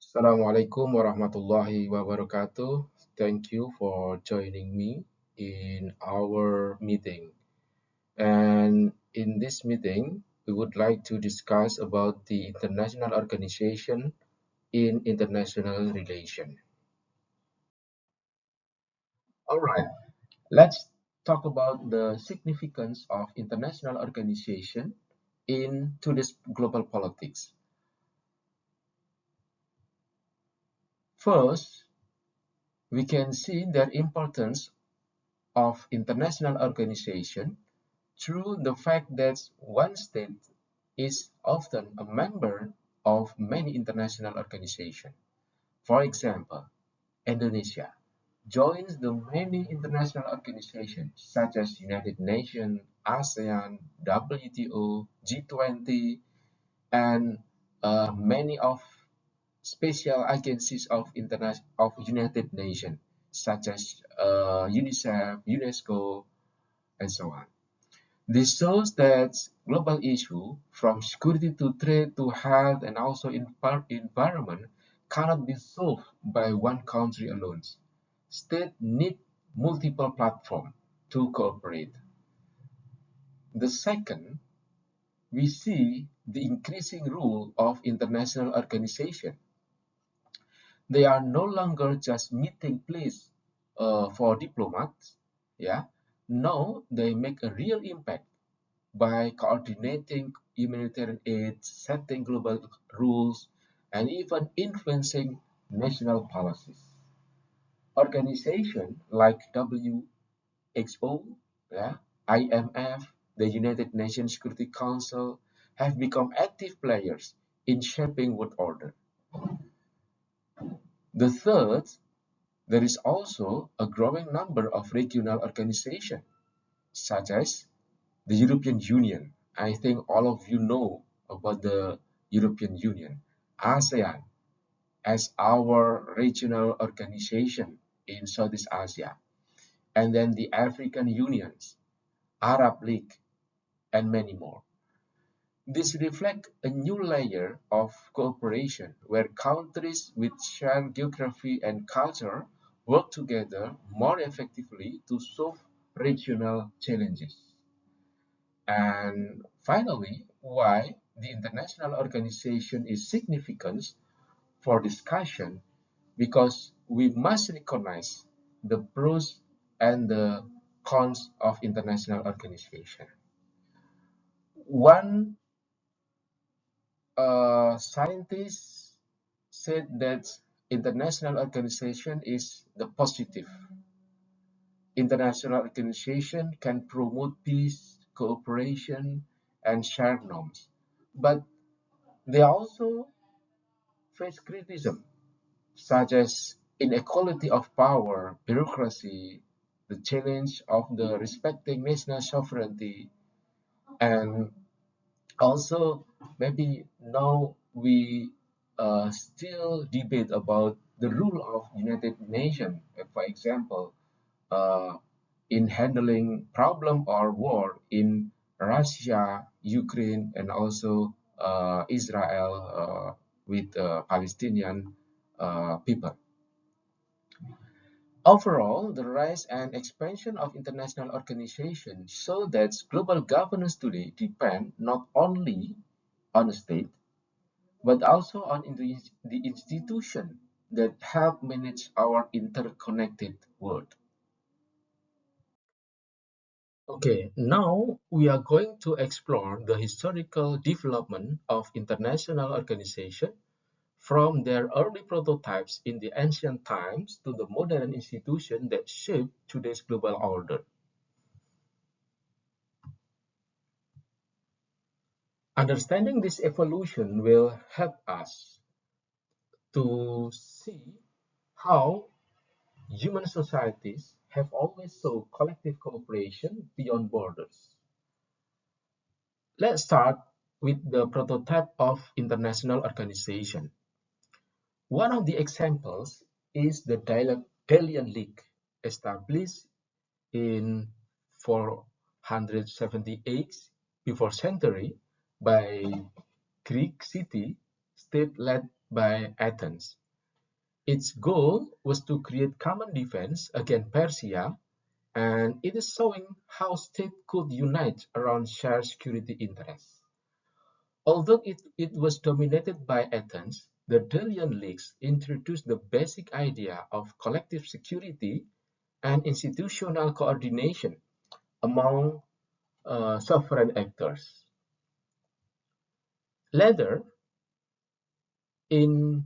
Assalamualaikum warahmatullahi wabarakatuh. Thank you for joining me in our meeting. And in this meeting, we would like to discuss about the international organization in international relation. All right, let's talk about the significance of international organization in today's global politics. First, we can see the importance of international organization through the fact that one state is often a member of many international organizations. For example, Indonesia joins the many international organizations such as United Nations, ASEAN, WTO, G20, and many of special agencies of United Nations such as UNICEF, UNESCO, and so on. This shows that global issues, from security to trade to health and also environment, cannot be solved by one country alone. States need multiple platforms to cooperate. The second, we see the increasing role of international organizations. They are no longer just meeting place for diplomats. Yeah, no, they make a real impact by coordinating humanitarian aid, setting global rules, and even influencing national policies. Organizations like WHO, yeah, IMF, the United Nations Security Council have become active players in shaping world order. The third, there is also a growing number of regional organizations, such as the European Union. I think all of you know about the European Union, ASEAN as our regional organization in Southeast Asia, and then the African Unions, Arab League, and many more. This reflects a new layer of cooperation where countries with shared geography and culture work together more effectively to solve regional challenges. And finally, why the international organization is significant for discussion, because we must recognize the pros and the cons of international organization. One scientist said that international organization is the positive. International organization can promote peace, cooperation, and shared norms. But they also face criticism, such as inequality of power, bureaucracy, the challenge of the respecting national sovereignty, and also maybe now we still debate about the rule of United Nations, for example, uh, in handling problem or war in Russia, Ukraine, and also Israel with Palestinian people. Overall, the rise and expansion of international organizations show that global governance today depends not only on a state, but also on the institution that help manage our interconnected world. Okay, now we are going to explore the historical development of international organization from their early prototypes in the ancient times to the modern institution that shape today's global order. Understanding this evolution will help us to see how human societies have always sought collective cooperation beyond borders. Let's start with the prototype of international organization. One of the examples is the Delian League, established in 478 before century by Greek city state led by Athens. Its goal was to create common defense against Persia, and it is showing how states could unite around shared security interests. Although it was dominated by Athens, the Delian Leagues introduced the basic idea of collective security and institutional coordination among sovereign actors. Later, in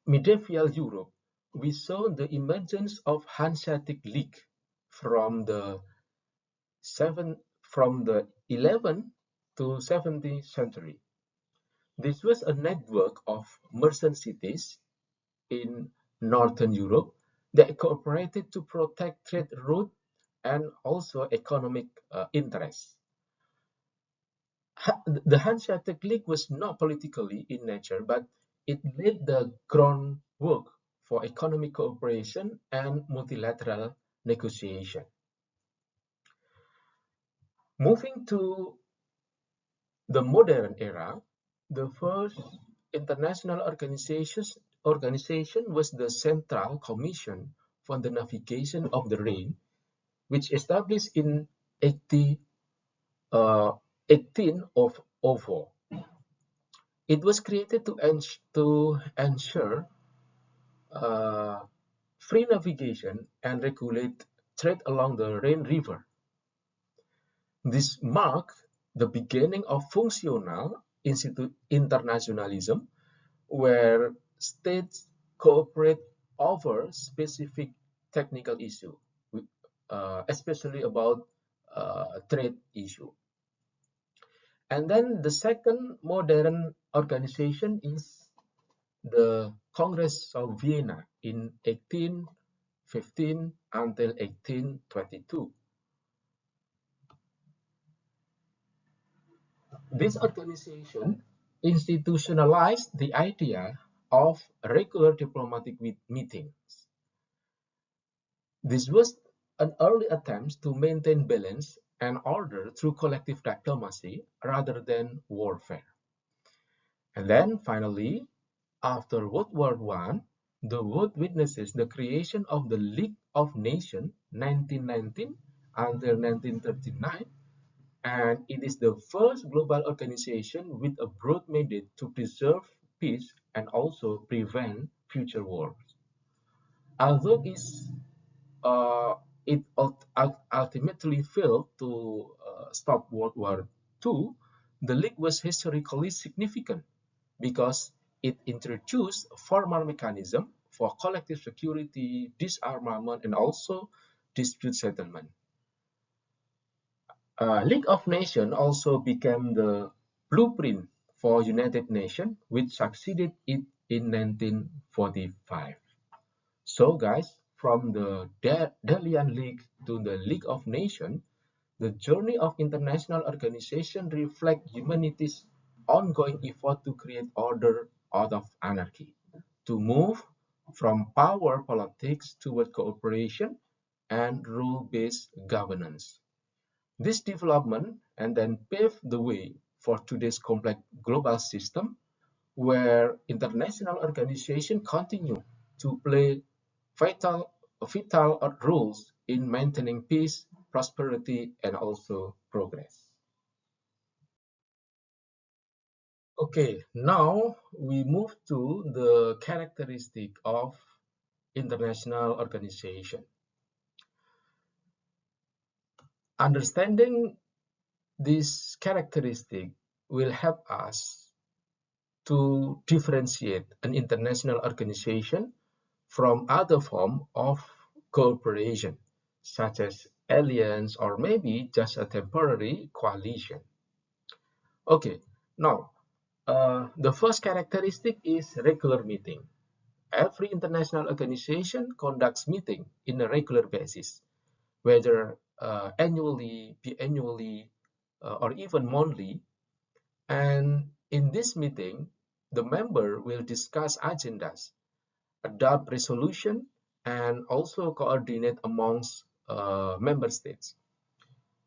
medieval Europe, we saw the emergence of Hanseatic League from the from the 11th to 17th century. This was a network of merchant cities in Northern Europe that cooperated to protect trade routes and also economic interests. The Hanseatic League was not politically in nature, but it laid the groundwork for economic cooperation and multilateral negotiation. Moving to the modern era, the first international organization was the Central Commission for the Navigation of the Rhine, which established in 1804. It was created to ensure uh, free navigation and regulate trade along the Rhine River. This marked the beginning of functional internationalism, where states cooperate over specific technical issues, especially about trade issue. And then the second modern organization is the Congress of Vienna in 1815 until 1822. This organization institutionalized the idea of regular diplomatic meetings. This was an early attempt to maintain balance and order through collective diplomacy rather than warfare. And then finally, after World War I, the world witnesses the creation of the League of Nations 1919 until 1939, and it is the first global organization with a broad mandate to preserve peace and also prevent future wars. Although uh, it ultimately failed to stop World War II, the League was historically significant because it introduced a formal mechanism for collective security, disarmament, and also dispute settlement. League of Nations also became the blueprint for United Nations, which succeeded it in 1945. So, guys, from the Delian League to the League of Nations, the journey of international organization reflects humanity's ongoing effort to create order out of anarchy, to move from power politics toward cooperation and rule-based governance. This development and then paved the way for today's complex global system where international organizations continue to play vital, vital roles in maintaining peace, prosperity, and also progress. Okay, now we move to the characteristic of international organization. Understanding this characteristic will help us to differentiate an international organization from other forms of cooperation, such as alliance or maybe just a temporary coalition. Okay, now the first characteristic is regular meeting. Every international organization conducts meeting in a regular basis, whether annually, biannually, or even monthly. And in this meeting, the member will discuss agendas, adopt resolution, and also coordinate amongst member states.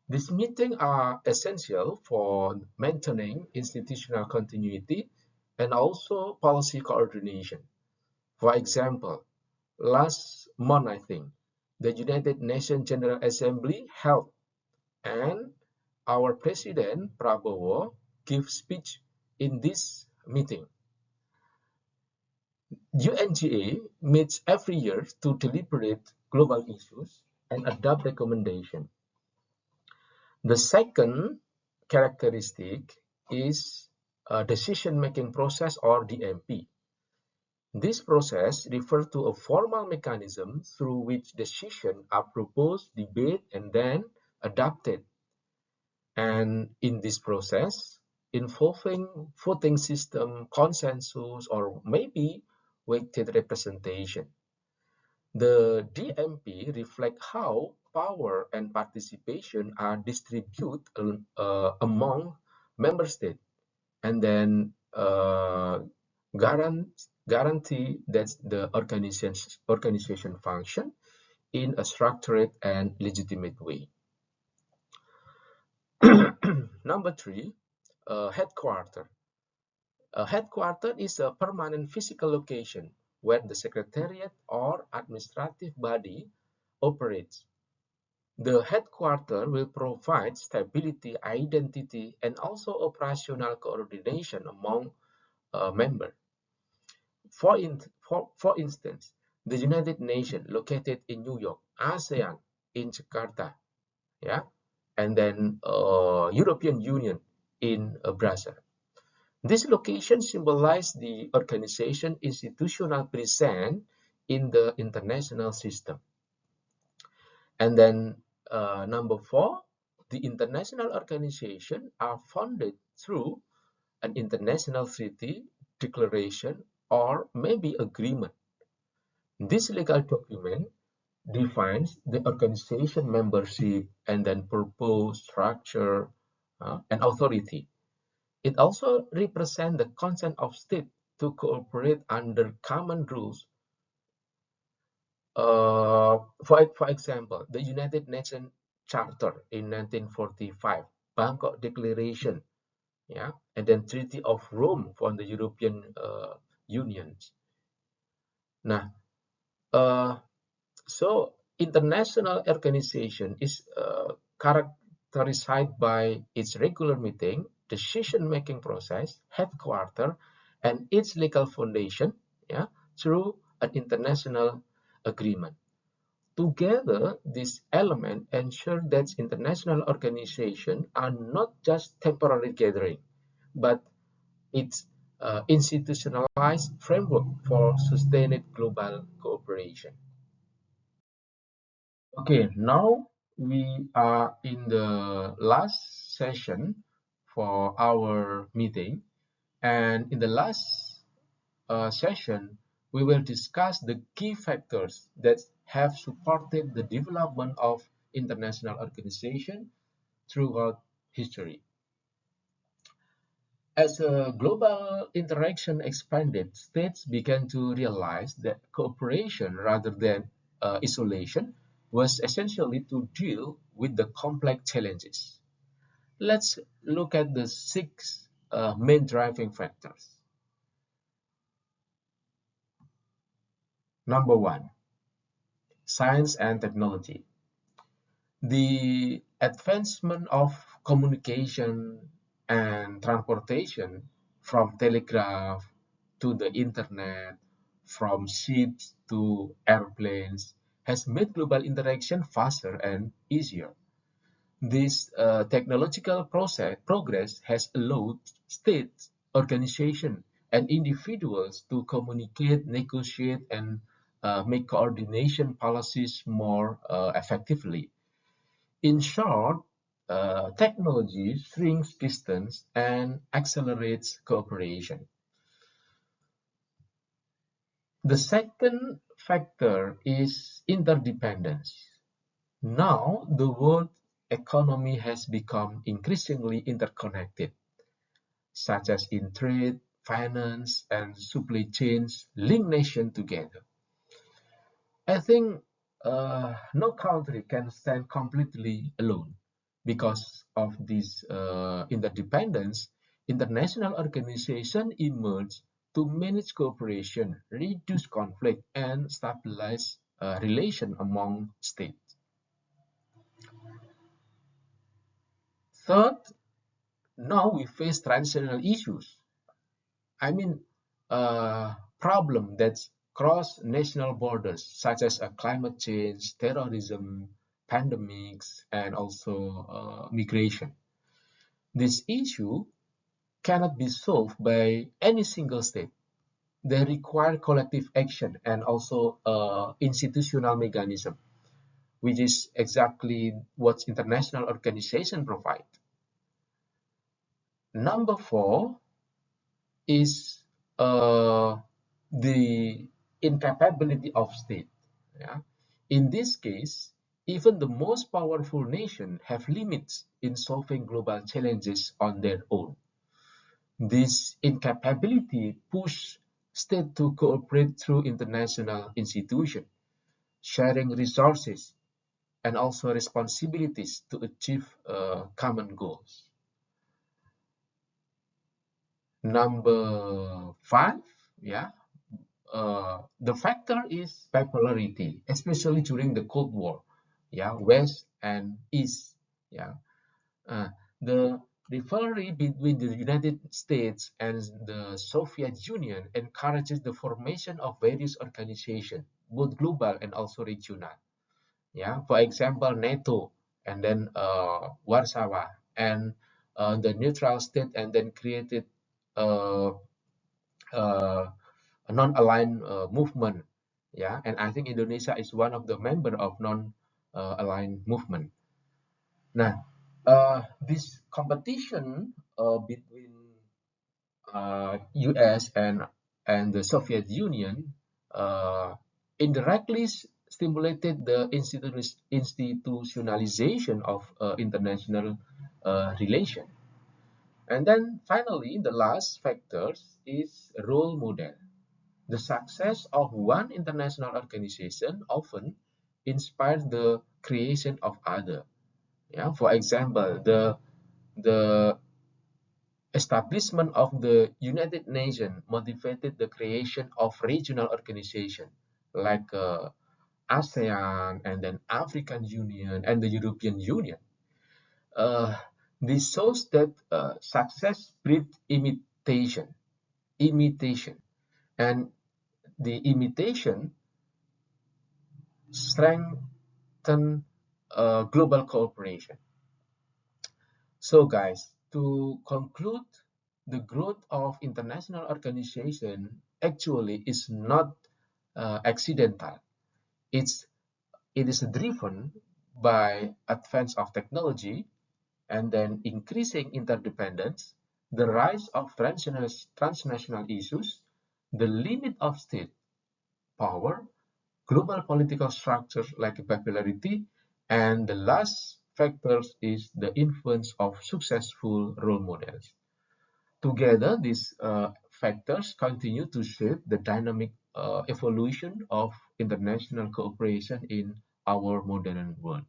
These meetings are essential for maintaining institutional continuity and also policy coordination. For example, last month, I think, the United Nations General Assembly held, and our President Prabowo gave speech in this meeting. UNGA meets every year to deliberate global issues and adopt recommendations. The second characteristic is a decision-making process, or DMP. This process refers to a formal mechanism through which decisions are proposed, debated, and then adopted. And in this process, involving voting system, consensus, or maybe weighted representation, the DMP reflects how power and participation are distributed among member states, and then guarantee that the organization function in a structured and legitimate way. Number three, headquarters. A headquarters is a permanent physical location where the secretariat or administrative body operates. The headquarters will provide stability, identity, and also operational coordination among members. For instance, the United Nations located in New York, ASEAN in Jakarta, yeah, and then European Union in Brussels. This location symbolizes the organization institutional presence in the international system. And then number four, the international organization are funded through an international treaty, declaration, or maybe agreement. This legal document defines the organization membership and then purpose, structure, and authority. It also represents the consent of states to cooperate under common rules. For example, the United Nations Charter in 1945, Bangkok Declaration, yeah, and then Treaty of Rome for the European Union. Nah, so international organization is characterized by its regular meeting, decision-making process, headquarters, and its legal foundation, yeah, through an international agreement. Together, these elements ensure that international organizations are not just temporary gathering, but it's institutionalized framework for sustained global cooperation. Okay, now we are in the last session for our meeting, and in the last session, we will discuss the key factors that have supported the development of international organization throughout history. As global interaction expanded, states began to realize that cooperation rather than isolation was essentially to deal with the complex challenges. Let's look at the six main driving factors. Number one, science and technology. The advancement of communication and transportation, from telegraph to the internet, from ships to airplanes, has made global interaction faster and easier. This technological progress has allowed states, organizations, and individuals to communicate, negotiate, and make coordination policies more effectively. In short, technology shrinks distance and accelerates cooperation. The second factor is interdependence. Now, the world economy has become increasingly interconnected, such as in trade, finance, and supply chains link nations together. I think no country can stand completely alone. Because of this interdependence, international organizations emerged to manage cooperation, reduce conflict, and stabilize relations among states. Third, now we face transnational issues. I mean, problem that cross national borders, such as climate change, terrorism, pandemics, and also migration. This issue cannot be solved by any single state. They require collective action and also institutional mechanism, which is exactly what international organizations provide. Number four is the incapability of state. Yeah? In this case, even the most powerful nations have limits in solving global challenges on their own. This incapability pushes states to cooperate through international institutions, sharing resources and also responsibilities to achieve common goals. Number five, yeah, the factor is popularity, especially during the Cold War, yeah, West and East, yeah. The rivalry between the United States and the Soviet Union encourages the formation of various organizations, both global and also regional. Yeah, for example, NATO, and then Warsaw, and the neutral state, and then created uh, uh, a non-aligned movement. Yeah, and I think Indonesia is one of the member of non-aligned movement. Now, this competition between U.S. and the Soviet Union uh, indirectly stimulated the institutionalization of international relation. And then finally, the last factor is role model. The success of one international organization often inspires the creation of other. Yeah, for example, the establishment of the United Nations motivated the creation of regional organizations like ASEAN and then African Union and the European Union. Uh, this shows that success breeds imitation, and the imitation strengthen global cooperation. So, guys, to conclude, the growth of international organization actually is not accidental. It's it is driven by advance of technology and then increasing interdependence, the rise of transnational issues, the limit of state power, global political structures like popularity, and the last factor is the influence of successful role models. Together, these factors continue to shape the dynamic evolution of international cooperation in our modern world.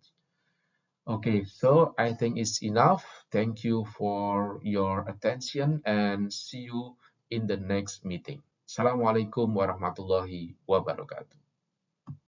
Okay, so I think it's enough. Thank you for your attention and see you in the next meeting. Assalamualaikum warahmatullahi wabarakatuh.